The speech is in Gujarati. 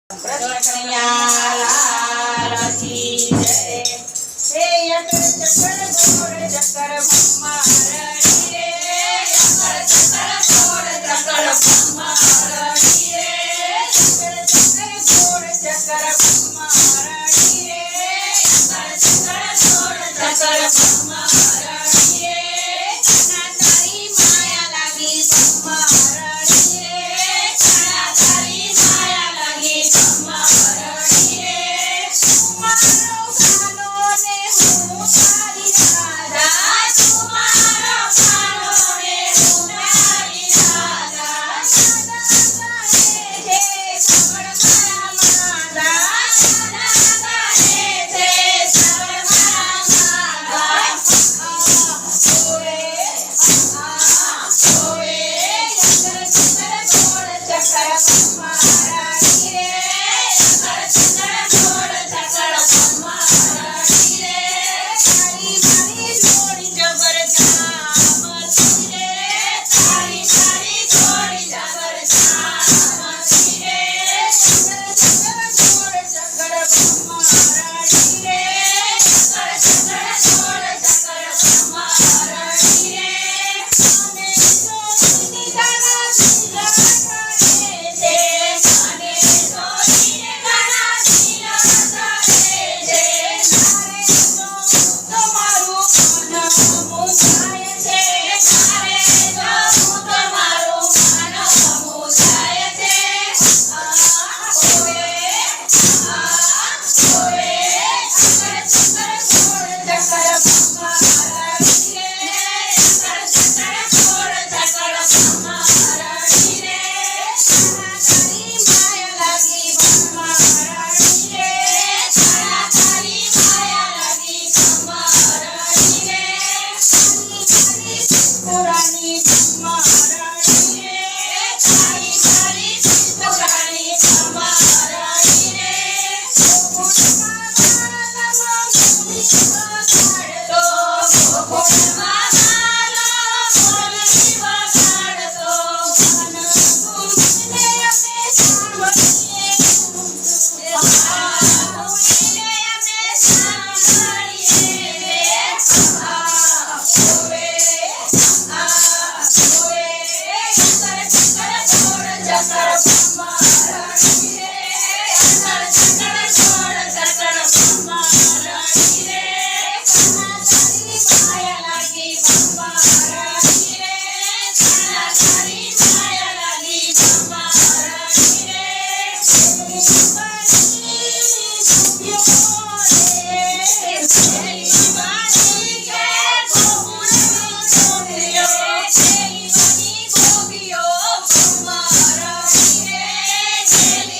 કૃષ્ણયા લાલ કી જય। હે યકર ચકર ગોળ ચકર બ્રહ્મા રડી રે, યકર ચકર ગોળ ચકર બ્રહ્મા રડી રે, યકર ચકર ગોળ ચકર બ્રહ્મા રડી રે, યકર ચકર ગોળ ચકર બ્રહ્મા રડી રે, ના તારી માયા લાગી બ્રહ્મા રડી રે, ના તારી માયા લાગી બ્રહ્મા રડી રે, મારો ખાનો ને હું તારી રાધા, મારો ખાનો ને હું તારી રાધા, દાદા ગાહે છે શ્રવણ મારા માધા, દાદા ગાહે છે શ્રવણ મારા માધા, ઓએ યકર ચકર ગોળ ચકર બ્રહ્મા રડી રે, યકર ચકર ગોળ ચકર બ્રહ્મા રડી રે, તારી મારી જોડી જબર જામતી રે, તારી મારી જોડી જબર જામતી રે, યકર ચકર ગોળ ચકર બ્રહ્મા રડી રે, યકર ચકર ગોળ ચકર બ્રહ્મા રડી રે, મને જોઈને ગાના દિલા કરે છે, મને જોઈને ગાના દિલા કરે છે, તારે જો તમારું મન મુંજાય છે, તારે જો તમારું મન મુંજાય છે, ઓએ યકર ચકર ગોળ ચકર બ્રહ્મા રડી રે, યકર ચકર ગોળ ચકર બ્રહ્મા રડી રે, તારા તારી માયા લાગી બ્રહ્મા રડી રે, તારા તારી માયા લાગી બ્રહ્મા રડી રે, તારી તારી પુરાણી બ્રહ્મા રડી રે, તારી તારી પુરાણી બ્રહ્મા રડી રે, ગોકુળમાં માલમાં મુરલી વગાડતો, ગોકુળમાં માલમાં મુરલી વગાડતો, મન ગુંજીને અમે સાંભળીએ, ગુંજીને અમે સાંભળીએ રે, ઓએ યકર ચકર ગોળ ચકર બ્રહ્મા રડી રે, યકર ચકર ગોળ ચકર બ્રહ્મા રડી રે, તારા તારી માયા લાગી બ્રહ્મા રડી રે, તારા તારી માયા લાગી બ્રહ્મા રડી રે, તેરી વાણી ગોપીઓ રે, તેરી વાણી કે ગોકુળની છોકરીઓ, તેરી વાણી ગોપીઓ બ્રહ્મા રડી રે, તેરી